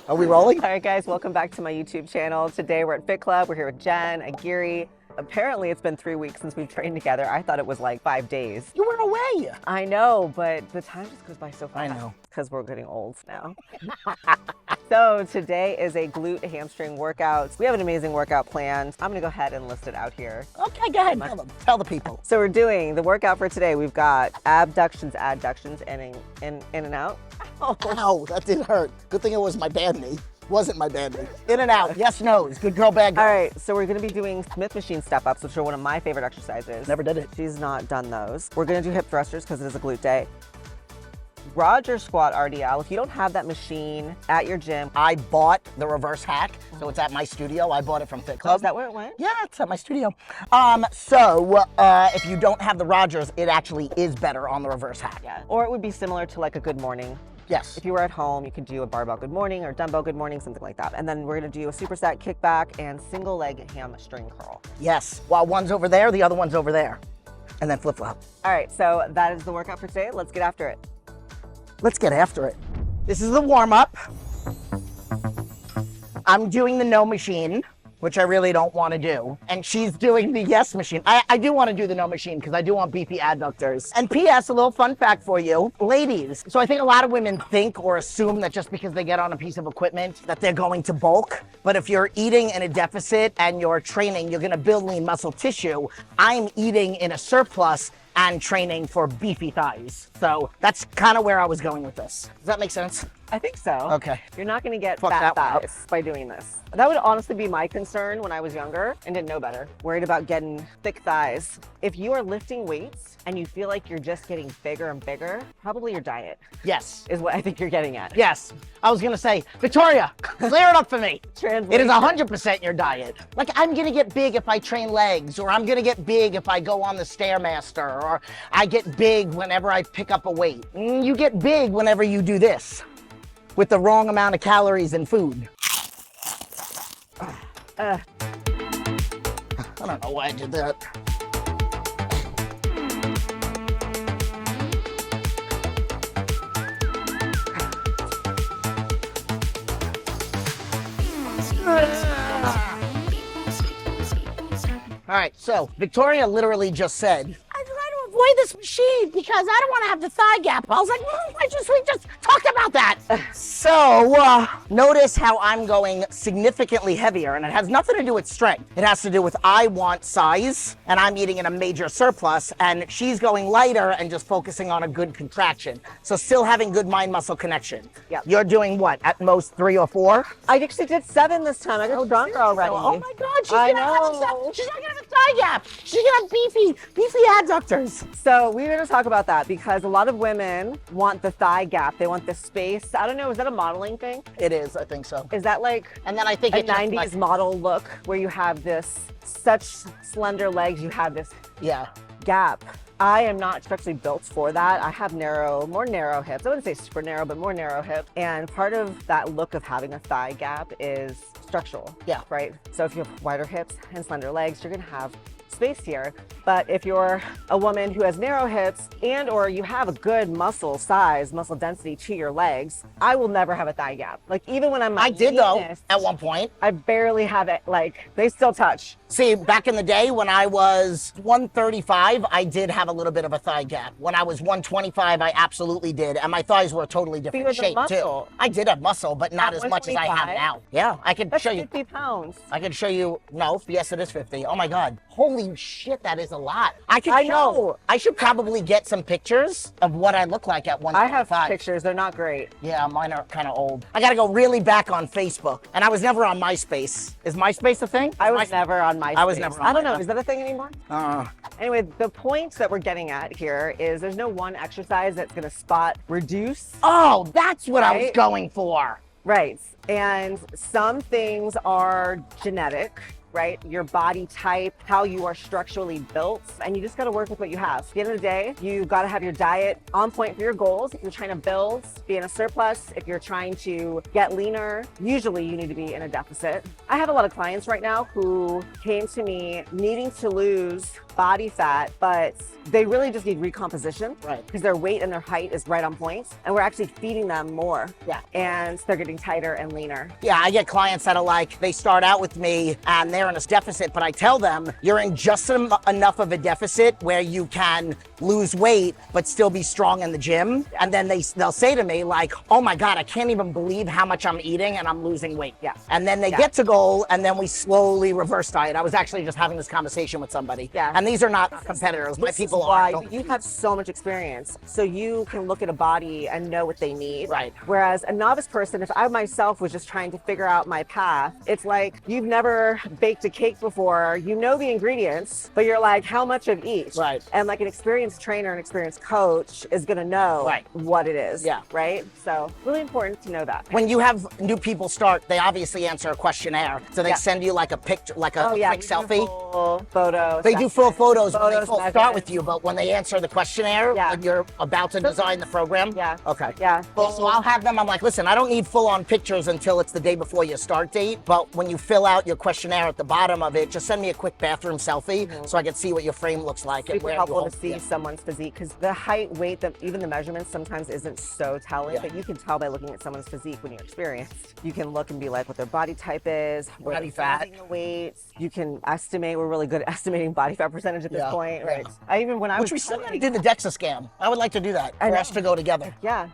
Are we rolling? All right, guys, welcome back to my YouTube channel. Today we're at Fit Club. We're here with Jen, Aguirre. Apparently it's been 3 weeks since we've trained together. I thought it was like 5 days. You were away. I know, but the time just goes by so fast. I know. Because we're getting old now. So today is a glute hamstring workout. We have an amazing workout planned. I'm gonna go ahead and list it out here. Okay, go ahead. Tell the people. So we're doing the workout for today. We've got abductions, adductions, in and out. Ow, that did hurt. Good thing it was my band knee. Wasn't my band knee. In and out. Yes, no's. Good girl, bad girl. All right, so we're gonna be doing Smith machine step-ups, which are one of my favorite exercises. Never did it. She's not done those. We're gonna do hip thrusters because it is a glute day. Roger squat RDL. If you don't have that machine at your gym. I bought the reverse hack, so it's at my studio. I bought it from Fit Club. Oh, is that where it went? Yeah, it's at my studio. If you don't have the Rogers, it actually is better on the reverse hack. Yeah. Or it would be similar to like a good morning. Yes. If you were at home, you could do a barbell good morning or dumbbell good morning, something like that. And then we're gonna do a superset kickback and single leg hamstring curl. Yes. While one's over there, the other one's over there. And then flip flop. All right, so that is the workout for today. Let's get after it. Let's get after it. This is the warm up. I'm doing the no machine, which I really don't want to do. And she's doing the yes machine. I do want to do the no machine because I do want beefy adductors. And P.S., a little fun fact for you, ladies. So I think a lot of women think or assume that just because they get on a piece of equipment that they're going to bulk. But if you're eating in a deficit and you're training, you're going to build lean muscle tissue. I'm eating in a surplus and training for beefy thighs. So that's kind of where I was going with this. Does that make sense? I think so. Okay. You're not gonna get Fuck fat that one up. thighs by doing this. That would honestly be my concern when I was younger and didn't know better. Worried about getting thick thighs. If you are lifting weights and you feel like you're just getting bigger and bigger, probably your diet Yes. is what I think you're getting at. Yes. I was gonna say, Victoria, clear it up for me. Translation. It is 100% your diet. Like, I'm gonna get big if I train legs, or I'm gonna get big if I go on the Stairmaster, or I get big whenever I pick up a weight. You get big whenever you do this with the wrong amount of calories and food. I don't know why I did that. All right, so Victoria literally just said, I try to avoid this machine because I don't want to have the thigh gap. I was like, we just talked about that. So notice how I'm going significantly heavier, and it has nothing to do with strength. It has to do with I want size, and I'm eating in a major surplus, and she's going lighter and just focusing on a good contraction. So still having good mind-muscle connection. Yep. You're doing what, at most 3 or 4? I actually did 7 this time. I got stronger already. Oh my God, she's I gonna have know. she's not gonna have a thigh gap. She's gonna have beefy adductors. So we're gonna talk about that because a lot of women want the thigh gap. They want the space. I don't know, is that a modeling thing? It is, I think so. Is that like And then I think a it's just 90s like, model look where you have this such slender legs, you have this yeah. gap? I am not structurally built for that. I have more narrow hips. I wouldn't say super narrow, but more narrow hips. And part of that look of having a thigh gap is structural. Yeah. Right? So if you have wider hips and slender legs, you're gonna have space here. But if you're a woman who has narrow hips and or you have a good muscle size, muscle density to your legs, I will never have a thigh gap. Like even when I'm I did though, leanest, at one point. I barely have it. Like they still touch. See, back in the day when I was 135, I did have a little bit of a thigh gap. When I was 125, I absolutely did. And my thighs were a totally different you had the shape muscle. too. I did have muscle, but not At as much as I have 125? now. Yeah, I could That's show you. 50 pounds. I could show you. No, yes, it is 50. Oh my God. Holy shit, that is a lot. I I know. I should probably get some pictures of what I look like at 125. I have pictures. They're not great. Yeah, mine are kind of old. I got to go really back on Facebook. And I was never on MySpace. Is MySpace a thing? I was never on MySpace. I was never on I don't know. that. Is that a thing anymore? Anyway, the point that we're getting at here is there's no one exercise that's going to spot reduce. Oh, that's what I was Right? going for. Right. And some things are genetic, right? Your body type, how you are structurally built, and you just got to work with what you have. At the end of the day, you got to have your diet on point for your goals. If you're trying to build, be in a surplus. If you're trying to get leaner, usually you need to be in a deficit. I have a lot of clients right now who came to me needing to lose body fat, but they really just need recomposition. Right. Because their weight and their height is right on point. And we're actually feeding them more. Yeah. And they're getting tighter and leaner. Yeah, I get clients that are like, they start out with me and they're in a deficit, but I tell them you're in just enough of a deficit where you can lose weight, but still be strong in the gym. And then they'll say to me like, oh my God, I can't even believe how much I'm eating and I'm losing weight. Yeah. And then they get to goal and then we slowly reverse diet. I was actually just having this conversation with somebody. Yeah. And these are not competitors. My people are. Why you have so much experience, so you can look at a body and know what they need. Right. Whereas a novice person, if I myself was just trying to figure out my path, it's like you've never baked a cake before. You know the ingredients, but you're like, how much of each? Right. And like an experienced trainer, an experienced coach is going to know what it is. Yeah. Right. So really important to know that. When you have new people start, they obviously answer a questionnaire. So they send you like a picture, like a quick selfie. Full photo. They do full photos when they measurements. start with you, but when they answer the questionnaire, when you're about to design the program. Yeah. Okay. Yeah. Well, so I'll have them, I'm like, listen, I don't need full-on pictures until it's the day before your start date, but when you fill out your questionnaire at the bottom of it, just send me a quick bathroom selfie so I can see what your frame looks like. Super helpful to see someone's physique, because the height, weight, even the measurements sometimes isn't so telling, but you can tell by looking at someone's physique when you're experienced. You can look and be like what their body type is, body fat, the weight. You can estimate. We're really good at estimating body fat percentage at this point, right? Which we still got to do the DEXA scan. I would like to do that for us to go together. Yeah.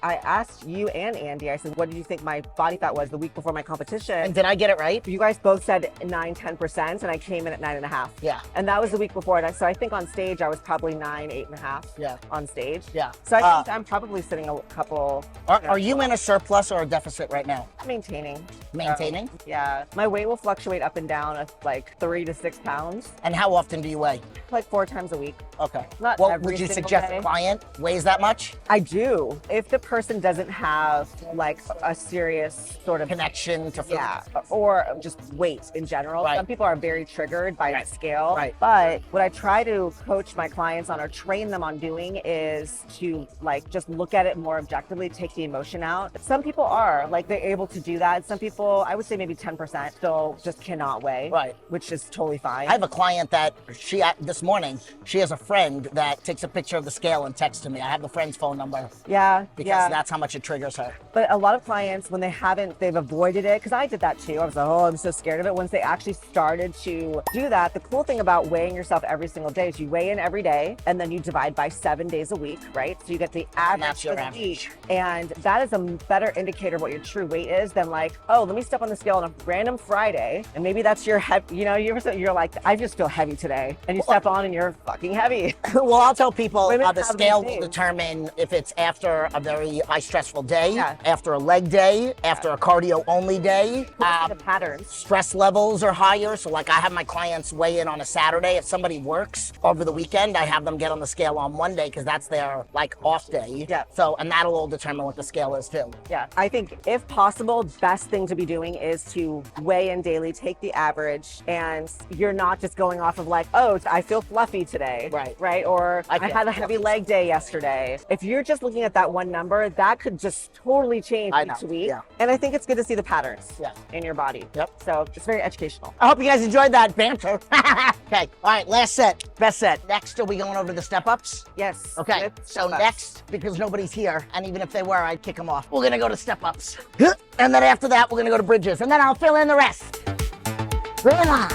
I asked you and Andy, I said, what did you think my body fat was the week before my competition? And did I get it right? You guys both said 9-10%, and I came in at 9.5. Yeah. And that was the week before. So I think on stage, I was probably 8.5. Yeah. On stage. Yeah. So I think I'm probably sitting a couple. Are you in a surplus or a deficit right now? Maintaining. Maintaining? Yeah. My weight will fluctuate up and down of like 3 to 6 pounds. And how often do you weigh? Like 4 times a week. Okay. Not well, every would you single suggest day. a client weighs that much? I do. If the person doesn't have like a serious sort of connection to food. Yeah, or just weight in general. Right. Some people are very triggered by the scale. Right. But what I try to coach my clients on or train them on doing is to like just look at it more objectively, take the emotion out. Some people are like they're able to do that. Some people, I would say maybe 10% still just cannot weigh. Right. Which is totally fine. I have a client that this morning, she has a friend that takes a picture of the scale and texts to me. I have the friend's phone number. Yeah. Because that's how much it triggers her. But a lot of clients, when they've avoided it, because I did that too. I was like, oh, I'm so scared of it. Once they actually started to do that, the cool thing about weighing yourself every single day is you weigh in every day and then you divide by 7 days a week, right? So you get the average for the week. And that is a better indicator of what your true weight is than like, oh, let me step on the scale on a random Friday. And maybe that's your heavy, you're like, I just feel heavy today. And you step on and you're fucking heavy. Well, I'll tell people the scale will days. determine if it's after a very high stressful day, Yeah. after a leg day, after a cardio only day. The patterns. Stress levels are higher. So like I have my clients weigh in on a Saturday. If somebody works over the weekend, I have them get on the scale on Monday because that's their like off day. Yeah. So, and that'll all determine what the scale is too. Yeah, I think if possible, best thing to be doing is to weigh in daily, take the average, and you're not just going off of like, oh, I feel fluffy today, right? Or I had a heavy leg day yesterday. If you're just looking at that one number, that could just totally change week to week. Yeah. And I think it's good to see the patterns Yeah. in your body. Yep. So it's very educational. I hope you guys enjoyed that banter. Okay, all right, last set, best set. Next, are we going over to the step-ups? Yes. Okay, so next, because nobody's here, and even if they were, I'd kick them off. We're gonna go to step-ups. And then after that, we're gonna go to bridges, and then I'll fill in the rest. Voila.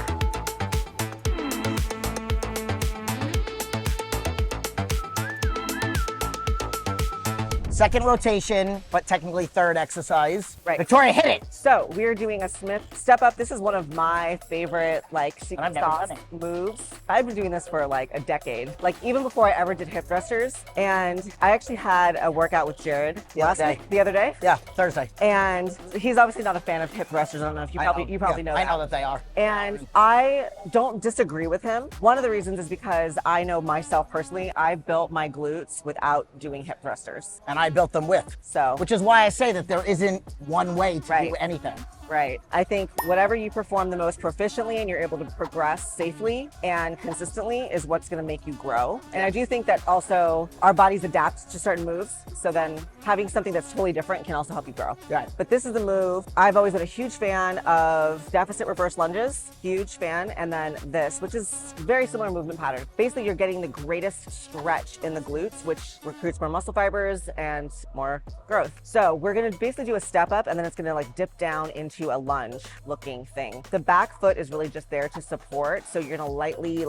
Second rotation, but technically third exercise. Right. Victoria, hit it. So we're doing a Smith step up. This is one of my favorite like secret I've never sauce done it. moves. I've been doing this for like a decade, like even before I ever did hip thrusters. And I actually had a workout with Jared the other day. Yeah, Thursday. And he's obviously not a fan of hip thrusters. I don't know if you probably know that. I know that they are. And I don't disagree with him. One of the reasons is because I know myself personally, I built my glutes without doing hip thrusters. And I built them with. So, Which is why I say that there isn't one way to do anything. Right. I think whatever you perform the most proficiently and you're able to progress safely and consistently is what's going to make you grow. And I do think that also our bodies adapt to certain moves. So then having something that's totally different can also help you grow. Right. But this is the move. I've always been a huge fan of deficit reverse lunges, huge fan. And then this, which is very similar movement pattern. Basically, you're getting the greatest stretch in the glutes, which recruits more muscle fibers and more growth. So we're going to basically do a step up and then it's going to like dip down into a lunge looking thing. The back foot is really just there to support. So you're going to lightly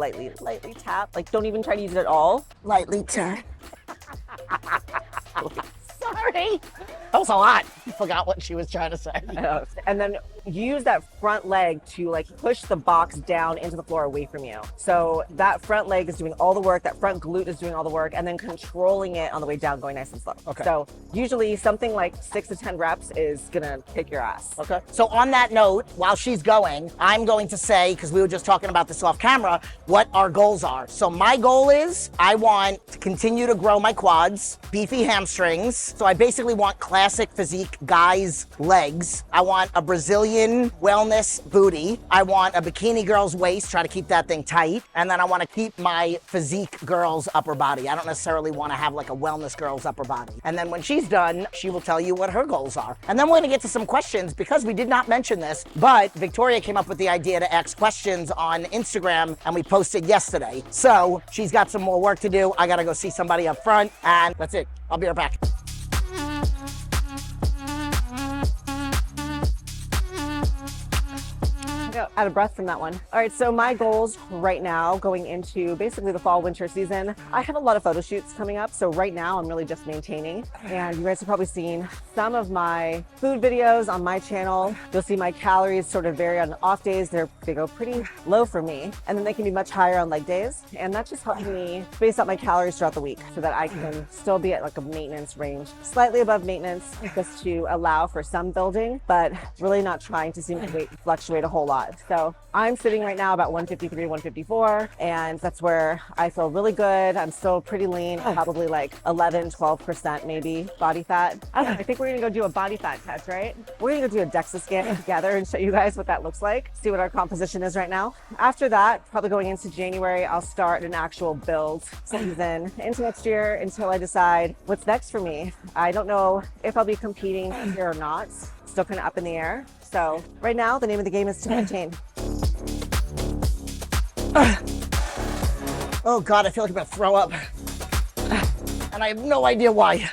tap. Like don't even try to use it at all. Lightly tap. Sorry. That was a lot. I forgot what she was trying to say. And then use that front leg to like push the box down into the floor away from you. So that front leg is doing all the work, that front glute is doing all the work, and then controlling it on the way down, going nice and slow. Okay. So usually something like 6 to 10 reps is gonna kick your ass. Okay. So on that note, while she's going, I'm going to say, because we were just talking about this off camera, what our goals are. So my goal is I want to continue to grow my quads, beefy hamstrings. So I basically want classic physique guys' legs. I want a Brazilian wellness booty. I want a bikini girl's waist, try to keep that thing tight. And then I want to keep my physique girl's upper body. I don't necessarily want to have like a wellness girl's upper body. And then when she's done, she will tell you what her goals are. And then we're going to get to some questions because we did not mention this, but Victoria came up with the idea to ask questions on Instagram and we posted yesterday. So she's got some more work to do. I got to go see somebody up front and that's it. I'll be right back. Out of breath from that one. All right, so my goals right now going into basically the fall winter season, I have a lot of photo shoots coming up. So right now I'm really just maintaining, and you guys have probably seen some of my food videos on my channel. You'll see my calories sort of vary on off days. They go pretty low for me, and then they can be much higher on leg days. And that's just helping me space out my calories throughout the week so that I can still be at like a maintenance range, slightly above maintenance, just to allow for some building, but really not trying to see my weight fluctuate a whole lot. So I'm sitting right now about 153, 154, and that's where I feel really good. I'm still pretty lean, probably like 11, 12% maybe body fat. I think we're gonna go do a body fat test, right? We're gonna go do a DEXA scan together and show you guys what that looks like, see what our composition is right now. After that, probably going into January, I'll start an actual build season into next year until I decide what's next for me. I don't know if I'll be competing here or not. Still kind of up in the air. So right now, the name of the game is to maintain. Oh God, I feel like I'm gonna throw up. And I have no idea why.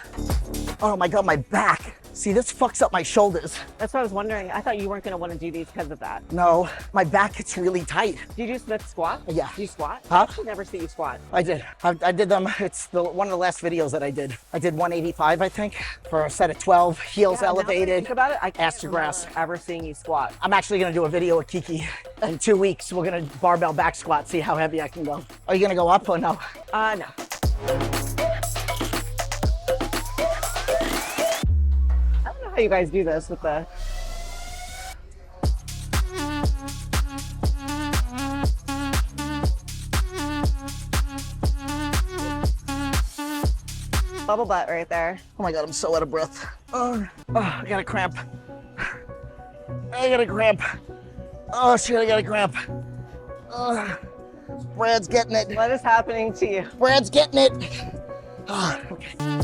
Oh my God, my back. See, this fucks up my shoulders. That's what I was wondering. I thought you weren't gonna wanna do these because of that. No, my back gets really tight. Do you do Smith squat? Yeah. Do you squat? Huh? I actually never see you squat. I did. I did them. It's one of the last videos that I did. I did 185, I think, for a set of 12, heels Yeah, now that I elevated, think about it, I can't ass to grass. remember ever seeing you squat. I'm actually gonna do a video with Kiki in 2 weeks. We're gonna barbell back squat, see how heavy I can go. Are you gonna go up or no? No. How you guys do this with the bubble butt right there. Oh my God, I'm so out of breath. I got a cramp. I got a cramp. Oh shit, I got a cramp. Brad's getting it. What is happening to you? Brad's getting it. Okay.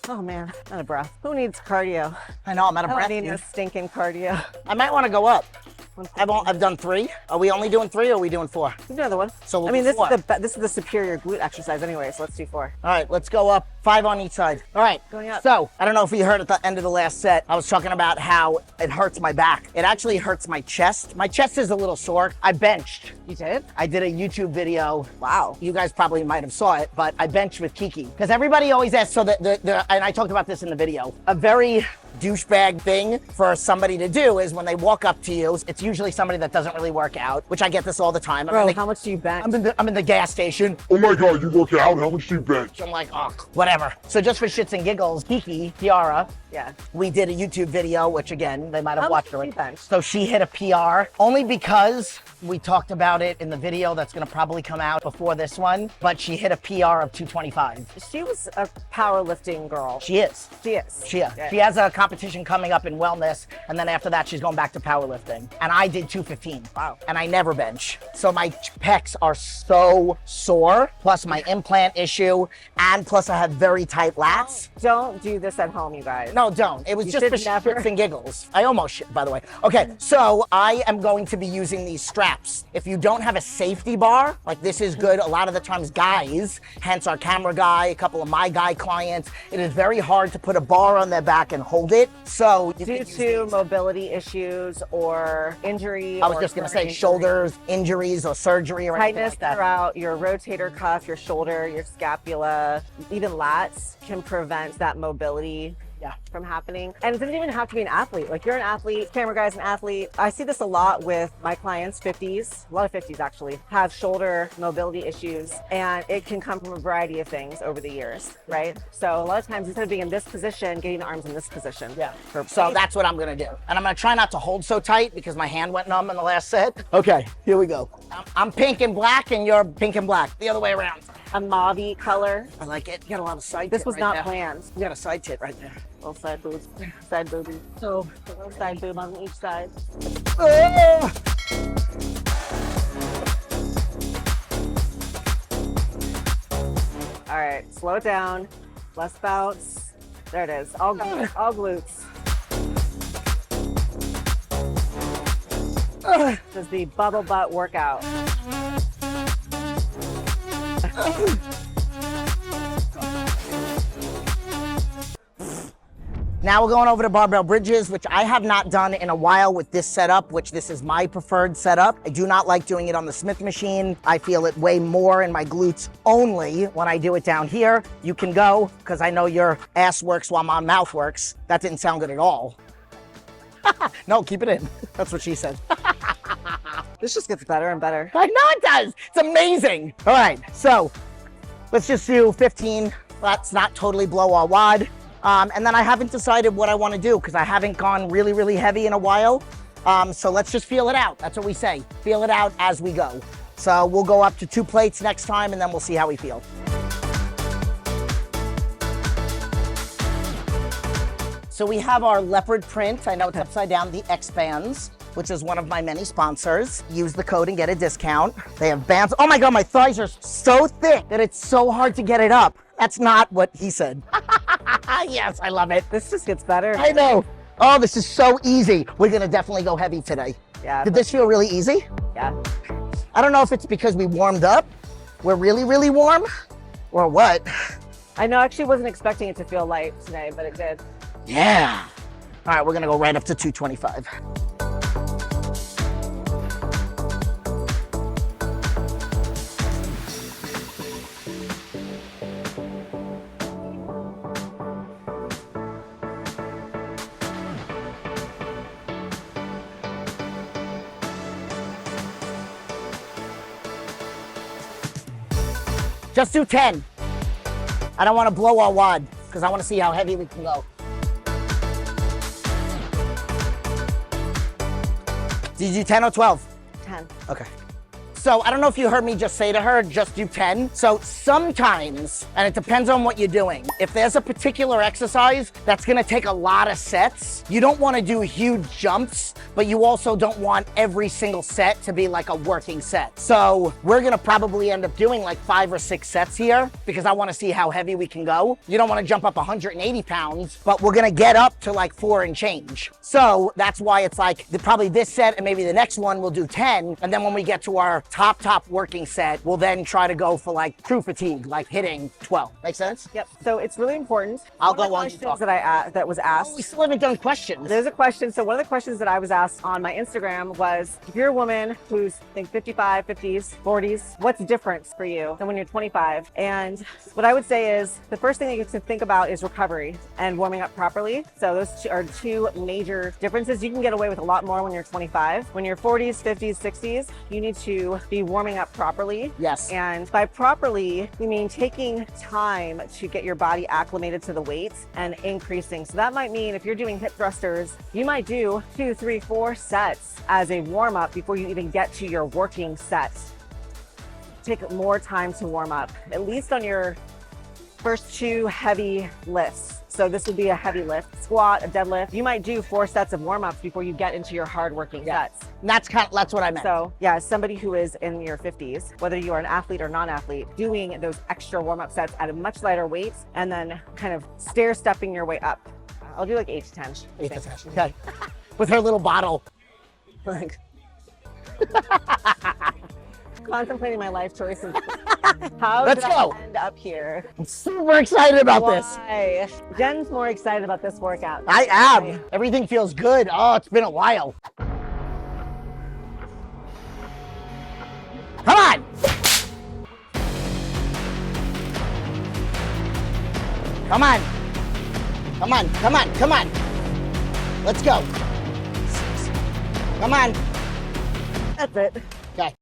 Oh man, out of breath. Who needs cardio? I know, I'm out of I breath. don't need no stinking cardio. I might want to go up. I've done 3. Are we only doing 3 or are we doing 4? Do another one. So we'll I mean, do this is the superior glute exercise anyway, so let's do 4. All right, let's go up. 5 on each side. All right. Going up. So, I don't know if you heard at the end of the last set, I was talking about how it hurts my back. It actually hurts my chest. My chest is a little sore. I benched. You did? I did a YouTube video. Wow. You guys probably might have saw it, but I benched with Kiki. Because everybody always asks, so and I talked about this in the video, a very douchebag thing for somebody to do is when they walk up to you, it's usually somebody that doesn't really work out, which I get this all the time. Bro, how much do you bench? I'm in the gas station. Oh my God, you work out? How much do you bench? I'm like, oh, whatever. So just for shits and giggles, Kiki, Tiara, Yeah. we did a YouTube video, which again, they might have How watched much it. she bench? So she hit a PR only because we talked about it in the video that's gonna probably come out before this one, but she hit a PR of 225. She was a powerlifting girl. She is. She is. She Yeah. has a competition coming up in wellness, and then after that, she's going back to powerlifting. And I did 215. Wow. And I never bench. So my pecs are so sore, plus my implant issue, and plus I have very tight lats. Don't do this at home, you guys. No, don't. It was You just for should never. shits and giggles. I almost shit, by the way. Okay, so I am going to be using these straps. If you don't have a safety bar, like this is good. A lot of the times guys, hence our camera guy, a couple of my guy clients, it is very hard to put a bar on their back and hold it. So you Due can use to these. mobility issues or injury. I was or just gonna current say injury. shoulders, injuries, or surgery or anything Tightness like that. throughout your rotator cuff, your shoulder, your scapula, even lats can prevent that mobility Yeah. from happening. And it doesn't even have to be an athlete. Like you're an athlete, camera guy's an athlete. I see this a lot with my clients, 50s, a lot of 50s actually, have shoulder mobility issues, and it can come from a variety of things over the years, right? So a lot of times instead of being in this position, getting the arms in this position. Yeah. So that's what I'm gonna do. And I'm gonna try not to hold so tight because my hand went numb in the last set. Okay, here we go. I'm pink and black and you're pink and black. The other way around. A mauve color. I like it. You got a lot of side This tit was right not there. planned. You got a side tit right there. Little side boobs, side boobies. So, little side boob on each side. All right, slow it down. Less bounce. There it is. All glutes. This is the bubble butt workout. Now we're going over to barbell bridges, which I have not done in a while with this setup, which this is my preferred setup. I do not like doing it on the Smith machine. I feel it way more in my glutes only when I do it down here. You can go, because I know your ass works while my mouth works. That didn't sound good at all. No, keep it in. That's what she said. This just gets better and better. I know it does. It's amazing. All right, so let's just do 15. Let's not totally blow our wad. And then I haven't decided what I want to do because I haven't gone really, really heavy in a while. So let's just feel it out. That's what we say. Feel it out as we go. So we'll go up to 2 plates next time and then we'll see how we feel. So we have our leopard print. I know it's upside down, the X bands, which is one of my many sponsors. Use the code and get a discount. They have bands. Oh my God, my thighs are so thick that it's so hard to get it up. That's not what he said. Yes, I love it. This just gets better. I know. Oh, this is so easy. We're gonna definitely go heavy today. Yeah. Did this feel really easy? Yeah. I don't know if it's because we warmed up. We're really, really warm or what. I know. I actually wasn't expecting it to feel light today, but it did. Yeah. All right, we're gonna go right up to 225. Just do 10. I don't want to blow our wad because I want to see how heavy we can go. Did you do 10 or 12? 10. Okay. So I don't know if you heard me just say to her, just do 10. So sometimes, and it depends on what you're doing, if there's a particular exercise that's gonna take a lot of sets, you don't wanna do huge jumps, but you also don't want every single set to be like a working set. So we're gonna probably end up doing like 5 or 6 sets here because I wanna see how heavy we can go. You don't wanna jump up 180 pounds, but we're gonna get up to like 4 and change. So that's why it's like probably this set and maybe the next one we'll do 10. And then when we get to our top working set will then try to go for like true fatigue, like hitting 12. Make sense? Yep. So it's really important. I'll One go of the on. questions that was asked. We still haven't done questions. There's a question. So one of the questions that I was asked on my Instagram was, if you're a woman who's I think 55, 50s, 40s, what's different for you than when you're 25? And what I would say is the first thing that you have to think about is recovery and warming up properly. So those are two major differences. You can get away with a lot more when you're 25. When you're 40s, 50s, 60s, you need to be warming up properly. Yes. And by properly, we mean taking time to get your body acclimated to the weights and increasing. So that might mean if you're doing hip thrusters, you might do 2, 3, 4 sets as a warm up before you even get to your working sets. Take more time to warm up, at least on your first 2 heavy lifts. So this would be a heavy lift, squat, a deadlift. You might do 4 sets of warm-ups before you get into your hard working sets. And that's what I meant. So yeah, as somebody who is in your 50s, whether you are an athlete or non-athlete, doing those extra warm-up sets at a much lighter weight and then kind of stair-stepping your way up. I'll do like 8 to 10. 8 to 10. Okay. With her little bottle. Contemplating my life choices. How Let's did go. I end up here? I'm super excited about this. Why? Jen's more excited about this workout. I am. Everything feels good. Oh, it's been a while. Come on. Come on. Come on, come on, come on. Let's go. Come on. That's it. Okay.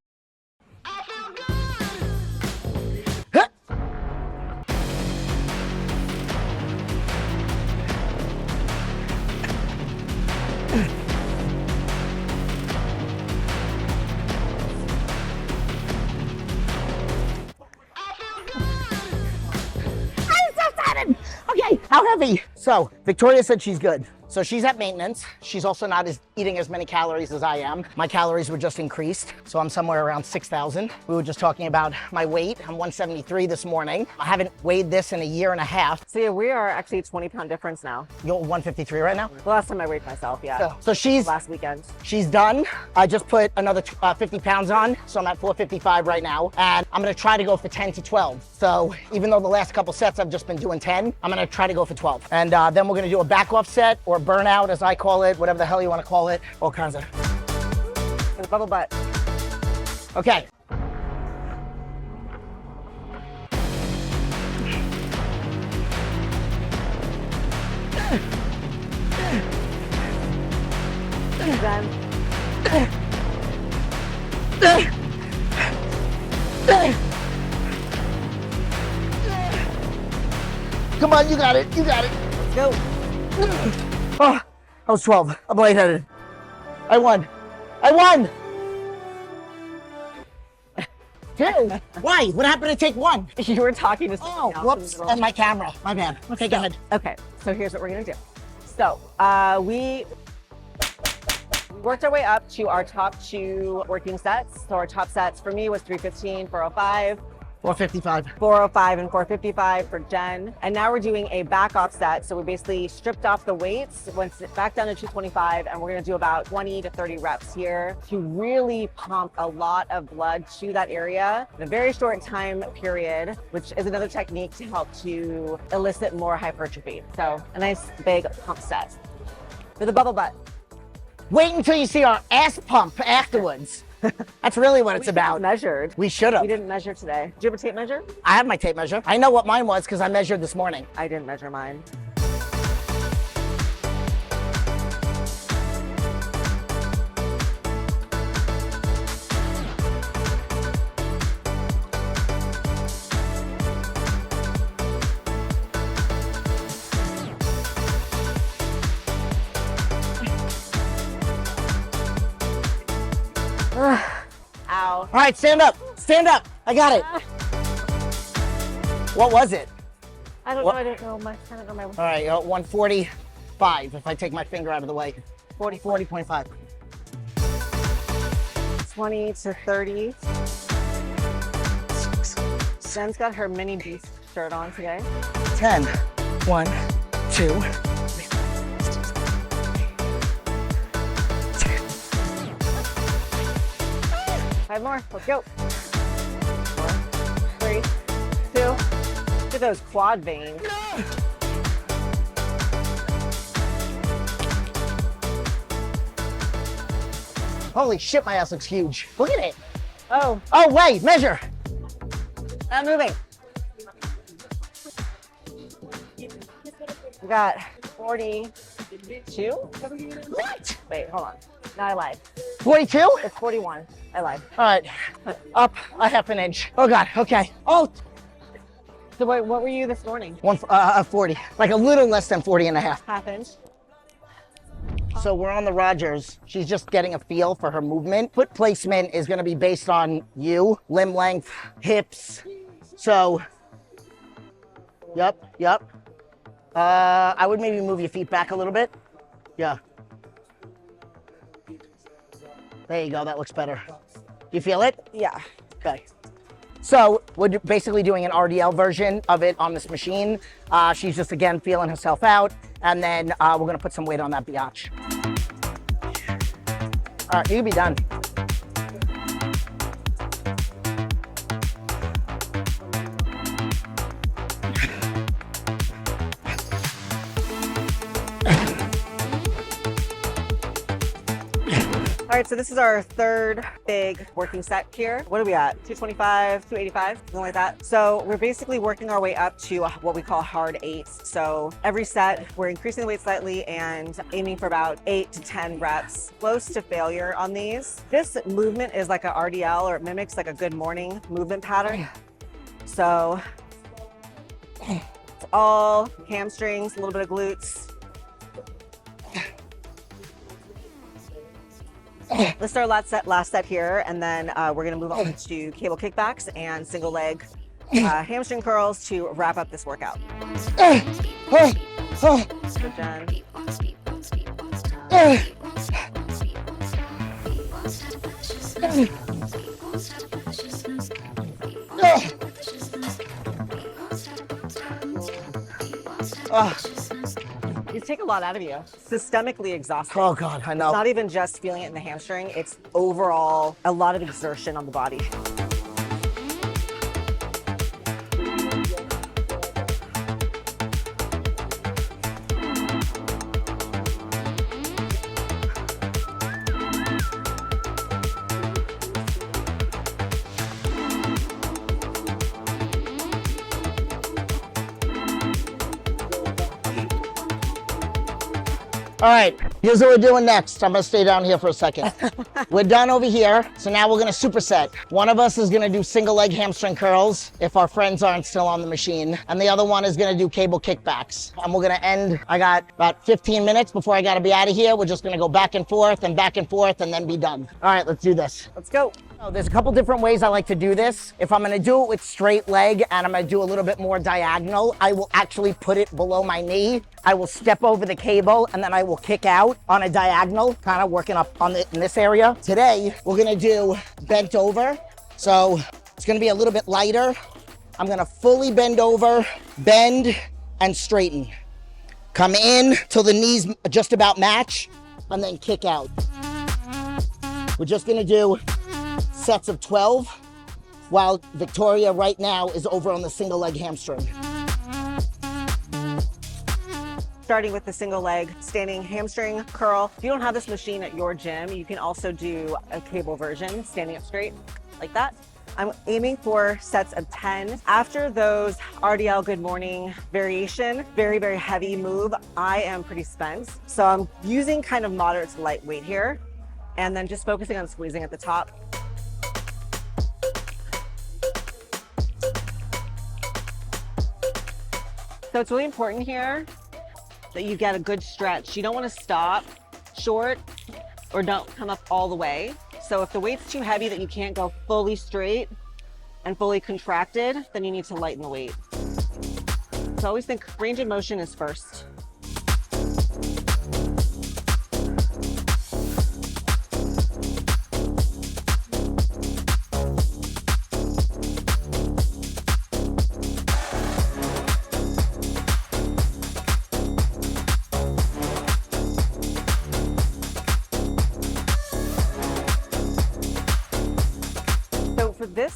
Okay, how heavy? So, Victoria said she's good. So she's at maintenance. She's also not eating as many calories as I am. My calories were just increased, so I'm somewhere around 6,000. We were just talking about my weight. I'm 173 this morning. I haven't weighed this in a year and a half. So yeah, we are actually a 20-pound difference now. You're 153 right now? The last time I weighed myself, yeah. So she's Last weekend. She's done. I just put another 50 pounds on, so I'm at 455 right now. And I'm gonna try to go for 10 to 12. So even though the last couple sets I've just been doing 10, I'm gonna try to go for 12. And then we're gonna do a back off set or burnout, as I call it, whatever the hell you wanna call it, all kinds of. And bubble butt. Okay. Jen. Come on, you got it, you got it. Let's go. Oh, I was 12. I'm lightheaded. I won. I won. 2. Why? What happened to take 1? You were talking to Oh, someone else in whoops. the middle. And my camera. My bad. Okay, go ahead. Okay, so here's what we're gonna do. So we worked our way up to our top 2 working sets. So our top sets for me was 315, 405, 455. 405 and 455 for Jen. And now we're doing a back off set. So we basically stripped off the weights, went back down to 225, and we're gonna do about 20 to 30 reps here to really pump a lot of blood to that area in a very short time period, which is another technique to help to elicit more hypertrophy. So a nice big pump set with a bubble butt. Wait until you see our ass pump afterwards. That's really what it's about. Measured. We should have. We didn't measure today. Did you have a tape measure? I have my tape measure. I know what mine was because I measured this morning. I didn't measure mine. Ow. All right, stand up. Stand up. I got it. What was it? I don't What? know. I don't know my. I don't know my. All right, 145 if I take my finger out of the way. 40.5. 20 to 30. Jen's got her mini beast shirt on today. 10. 1, 2. 5 more. Let's go. 4, 3, 2. Look at those quad veins. Holy shit, my ass looks huge. Look at it. Oh, Oh, wait, measure. not moving. We got 42. What? Wait, hold on. No, I lied. 42? It's 41. I lied. All right, up a half an inch. Oh God, okay. Oh, So wait, what were you this morning? 40, like a little less than 40 and a half. Half inch. So we're on the Rogers. She's just getting a feel for her movement. Foot placement is gonna be based on you, limb length, hips. So, yep. I would maybe move your feet back a little bit. Yeah. There you go, that looks better. You feel it? Yeah. Okay. So we're basically doing an RDL version of it on this machine. She's just, again, feeling herself out. And then we're gonna put some weight on that biatch. All right, you can be done. All right, so this is our third big working set here. What are we at? 225, 285, something like that. So we're basically working our way up to what we call hard 8s. So every set, we're increasing the weight slightly and aiming for about 8 to 10 reps. Close to failure on these. This movement is like a RDL, or it mimics like a good morning movement pattern. So it's all hamstrings, a little bit of glutes. Let's start last set here, and then we're gonna move on to cable kickbacks and single leg hamstring curls to wrap up this workout. Good, Jen. These take a lot out of you. Systemically exhausting. Oh God, I know. It's not even just feeling it in the hamstring, it's overall a lot of exertion on the body. All right, here's what we're doing next. I'm gonna stay down here for a second. We're done over here, so now we're gonna superset. One of us is gonna do single leg hamstring curls if our friends aren't still on the machine, and the other one is gonna do cable kickbacks. And we're gonna end, I got about 15 minutes before I gotta be out of here. We're just gonna go back and forth and then be done. All right, let's do this. Let's go. So there's a couple different ways I like to do this. If I'm gonna do it with straight leg and I'm gonna do a little bit more diagonal, I will actually put it below my knee. I will step over the cable and then I will kick out on a diagonal, kind of working up on in this area. Today, we're gonna do bent over. So it's gonna be a little bit lighter. I'm gonna fully bend over, bend and straighten. Come in till the knees just about match and then kick out. We're just gonna do sets of 12, while Victoria right now is over on the single leg hamstring. Starting with the single leg standing hamstring curl. If you don't have this machine at your gym, you can also do a cable version, standing up straight like that. I'm aiming for sets of 10. After those RDL good morning variation, very, very heavy move, I am pretty spent. So I'm using kind of moderate to light weight here, and then just focusing on squeezing at the top. So it's really important here that you get a good stretch. You don't want to stop short or don't come up all the way. So if the weight's too heavy that you can't go fully straight and fully contracted, then you need to lighten the weight. So I always think range of motion is first.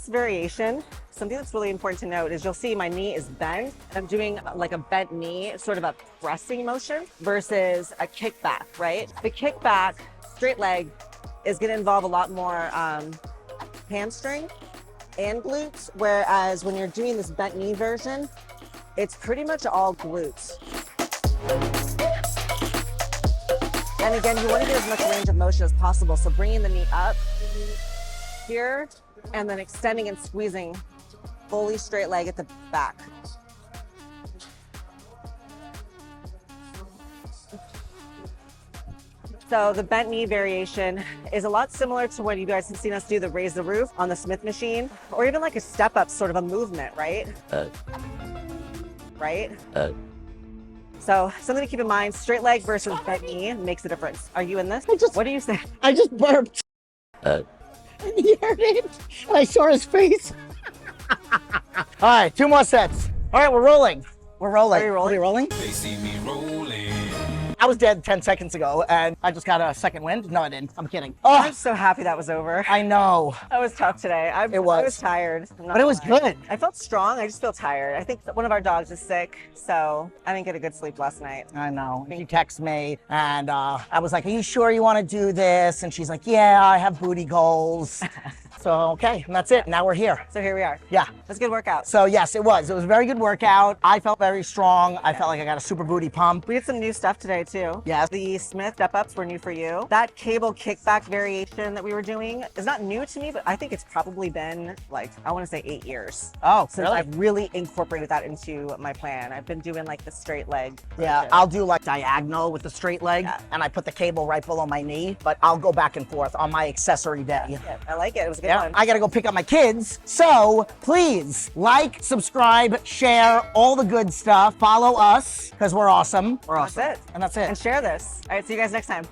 this variation, something that's really important to note is you'll see my knee is bent. I'm doing like a bent knee, sort of a pressing motion versus a kickback, right? The kickback, straight leg, is going to involve a lot more hamstring and glutes, whereas when you're doing this bent knee version, it's pretty much all glutes. And again, you want to get as much range of motion as possible. So bringing the knee up here and then extending and squeezing fully straight leg at the back. So the bent knee variation is a lot similar to when you guys have seen us do the raise the roof on the Smith machine, or even like a step up sort of a movement, right? Right? So something to keep in mind, straight leg versus bent knee makes a difference. Are you in this? What do you say? I just burped. And he heard it. And I saw his face. All right, 2 more sets. All right, we're rolling. We're rolling. Are you rolling? Are we rolling? They see me rolling. I was dead 10 seconds ago, and I just got a second wind. No, I didn't. I'm kidding. Oh, I'm so happy that was over. I know. That was tough today. I was tired. But it was good. I felt strong. I just feel tired. I think that one of our dogs is sick, so I didn't get a good sleep last night. I know. She texted me, and I was like, are you sure you want to do this? And she's like, yeah, I have booty goals. So, okay, and that's it. Now we're here. So here we are. Yeah. That's a good workout. So, yes, it was. It was a very good workout. I felt very strong. I felt like I got a super booty pump. We did some new stuff today, too. Yes. The Smith step-ups were new for you. That cable kickback variation that we were doing is not new to me, but I think it's probably been, like, I want to say 8 years. Oh, Since really? I've really incorporated that into my plan. I've been doing, like, the straight leg. Yeah, version. I'll do like diagonal with the straight leg, Yeah. and I put the cable right below my knee, but I'll go back and forth on my accessory day. Yeah, I like it. It was a good Yeah, one. I gotta go pick up my kids. So please like, subscribe, share, all the good stuff. Follow us because we're awesome. We're awesome. That's it. And that's it. And share this. All right, see you guys next time.